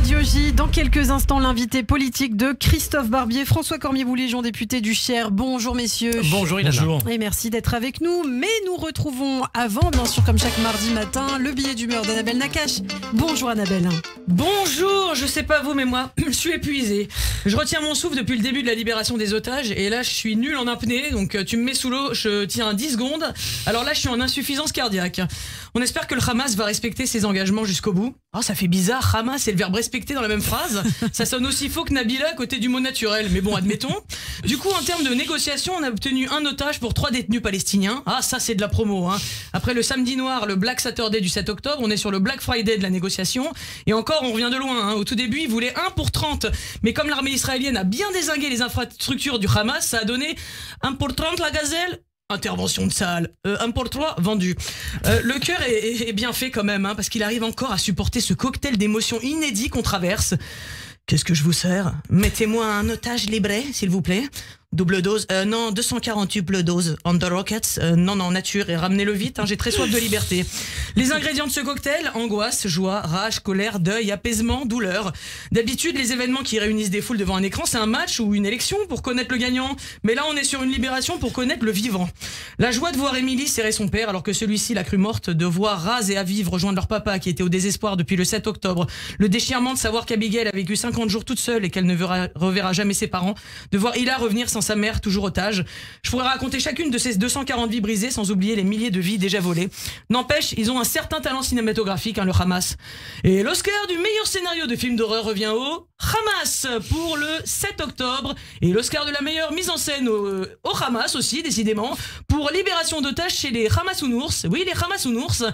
Radio J. Dans quelques instants, l'invité politique de Christophe Barbier, François Cormier-Bouléjon, député du Cher. Bonjour messieurs. Bonjour Ilana. Bonjour. Et merci d'être avec nous. Mais nous retrouvons avant, bien sûr, comme chaque mardi matin, le billet d'humeur d'Annabelle Nakache. Bonjour Annabelle. Bonjour, je sais pas vous, mais moi, je suis épuisé. Je retiens mon souffle depuis le début de la libération des otages et là, je suis nul en apnée, donc tu me mets sous l'eau, je tiens 10 secondes. Alors là, je suis en insuffisance cardiaque. On espère que le Hamas va respecter ses engagements jusqu'au bout. Oh, ça fait bizarre, Hamas et le verbe respecter dans la même phrase. Ça sonne aussi faux que Nabila à côté du mot naturel, mais bon, admettons. Du coup, en termes de négociation, on a obtenu un otage pour 3 détenus palestiniens. Ah, ça c'est de la promo, hein. Après le samedi noir, le Black Saturday du 7 octobre, on est sur le Black Friday de la négociation. Et encore, on revient de loin, hein. Au tout début, ils voulaient 1 pour 30. Mais comme l'armée israélienne a bien dézingué les infrastructures du Hamas, ça a donné 1 pour 30 la gazelle. Intervention de salle, 1 pour 3, vendu. Le cœur est bien fait quand même, hein, parce qu'il arrive encore à supporter ce cocktail d'émotions inédits qu'on traverse. Qu'est-ce que je vous sers? Mettez-moi un otage libre, s'il vous plaît. Double dose, non, 248 bleu dose. On the rockets, non, nature, et ramenez-le vite, hein, j'ai très soif de liberté. Les ingrédients de ce cocktail, angoisse, joie, rage, colère, deuil, apaisement, douleur. D'habitude, les événements qui réunissent des foules devant un écran, c'est un match ou une élection pour connaître le gagnant. Mais là, on est sur une libération pour connaître le vivant. La joie de voir Émilie serrer son père alors que celui-ci l'a cru morte, de voir Raz et Aviv rejoindre leur papa qui était au désespoir depuis le 7 octobre. Le déchirement de savoir qu'Abigail a vécu 50 jours toute seule et qu'elle ne reverra jamais ses parents. De voir Hila revenir sans sa mère, toujours otage. Je pourrais raconter chacune de ces 240 vies brisées sans oublier les milliers de vies déjà volées. N'empêche, ils ont un certain talent cinématographique, hein, le Hamas. Et l'Oscar du meilleur scénario de film d'horreur revient au Hamas pour le 7 octobre. Et l'Oscar de la meilleure mise en scène au Hamas aussi, décidément, pour libération d'otages chez les Hamasounours. Oui, les Hamasounours.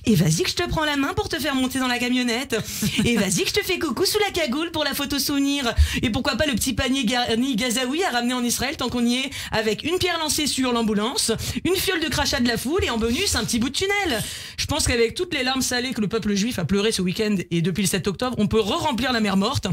Et vas-y que je te prends la main pour te faire monter dans la camionnette. Et vas-y que je te fais coucou sous la cagoule pour la photo souvenir. Et pourquoi pas le petit panier garni gazaoui à ramener en Israël tant qu'on y est, avec une pierre lancée sur l'ambulance, une fiole de crachat de la foule et en bonus un petit bout de tunnel. Je pense qu'avec toutes les larmes salées que le peuple juif a pleuré ce week-end et depuis le 7 octobre, on peut re-remplir la mer morte.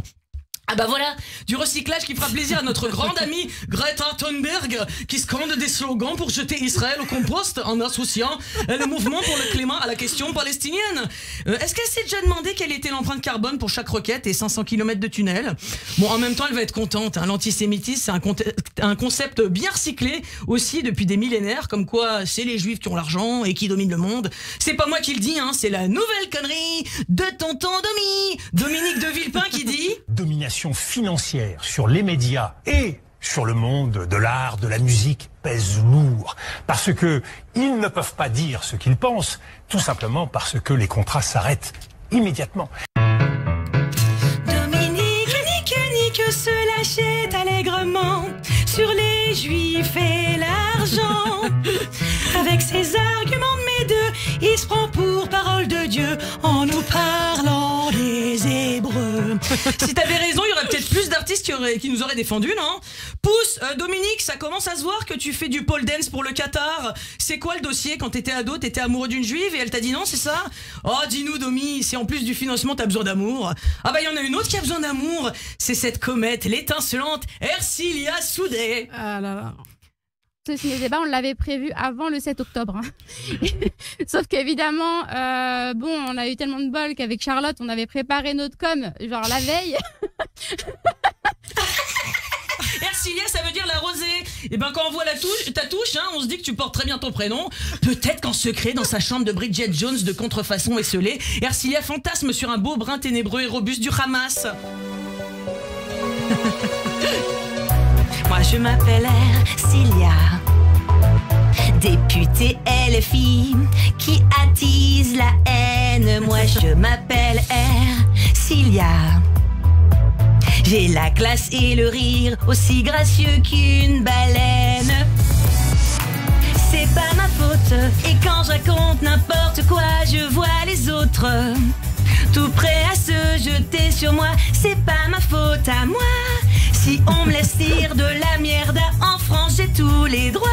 Ah bah voilà, du recyclage qui fera plaisir à notre grande amie Greta Thunberg qui scande des slogans pour jeter Israël au compost en associant le mouvement pour le climat à la question palestinienne. Est-ce qu'elle s'est déjà demandé quelle était l'empreinte carbone pour chaque roquette et 500 km de tunnel? Bon, en même temps, elle va être contente, hein. L'antisémitisme, c'est un concept bien recyclé aussi depuis des millénaires, comme quoi c'est les juifs qui ont l'argent et qui dominent le monde. C'est pas moi qui le dis, hein, c'est la nouvelle connerie de tonton Dominique de Villepin qui dit... Domination financière sur les médias et sur le monde de l'art, de la musique pèse lourd. Parce que ils ne peuvent pas dire ce qu'ils pensent, tout simplement parce que les contrats s'arrêtent immédiatement. Dominique nique se lâchait allègrement sur les juifs et l'argent. Avec ses arguments de mes deux, il se prend pour parole de Dieu en nous parlant des Hébreux. Si t'avais raison, il y aurait peut-être plus d'artistes qui nous auraient défendus, non? Pousse, Dominique, ça commence à se voir que tu fais du pole dance pour le Qatar. C'est quoi le dossier? Quand t'étais ado, t'étais amoureux d'une juive et elle t'a dit non, c'est ça? Oh, dis-nous, Domi, si en plus du financement t'as besoin d'amour. Ah bah, il y en a une autre qui a besoin d'amour. C'est cette comète, l'étincelante Ercilia Soudé. Ah là là. Ce ciné-débat, on l'avait prévu avant le 7 octobre. Hein. Sauf qu'évidemment, on a eu tellement de bol qu'avec Charlotte, on avait préparé notre com, genre la veille. Ercilia, ça veut dire la rosée. Et ben quand on voit ta touche, hein, on se dit que tu portes très bien ton prénom. Peut-être qu'en secret, dans sa chambre de Bridget Jones de contrefaçon esselée, Ercilia fantasme sur un beau brin ténébreux et robuste du Hamas. Moi je m'appelle Ercilia, députée LFI qui attise la haine. Moi je m'appelle Ercilia, j'ai la classe et le rire aussi gracieux qu'une baleine. C'est pas ma faute, et quand je raconte n'importe quoi, je vois les autres tout prêts à se jeter sur moi. C'est pas ma faute à moi si on me laisse dire de la merde. En France j'ai tous les droits,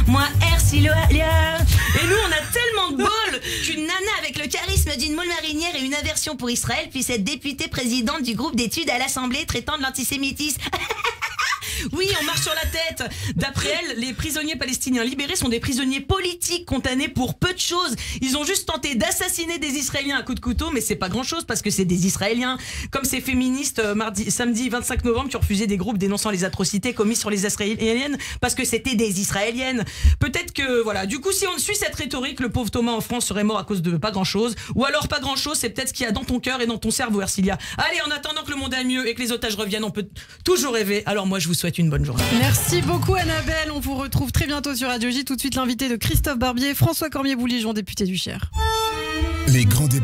moi Ercilia. Et nous on a tellement de bol qu'une nana avec le charisme d'une moule marinière et une aversion pour Israël puisse être députée présidente du groupe d'études à l'Assemblée traitant de l'antisémitisme. Oui, on marche sur la tête. D'après elle, les prisonniers palestiniens libérés sont des prisonniers politiques condamnés pour peu de choses. Ils ont juste tenté d'assassiner des Israéliens à coups de couteau, mais c'est pas grand chose parce que c'est des Israéliens. Comme ces féministes samedi 25 novembre qui ont refusé des groupes dénonçant les atrocités commises sur les Israéliennes parce que c'était des Israéliennes. Peut-être que, voilà, du coup, si on suit cette rhétorique, le pauvre Thomas en France serait mort à cause de pas grand chose. Ou alors pas grand chose, c'est peut-être ce qu'il y a dans ton cœur et dans ton cerveau, Ercilia. Allez, en attendant que le monde aille mieux et que les otages reviennent, on peut toujours rêver. Alors moi, je vous souhaite une bonne journée. Merci beaucoup Annabelle, on vous retrouve très bientôt sur Radio J. Tout de suite l'invité de Christophe Barbier, François Cormier-Bouligeon, député du Cher. Les grands débats.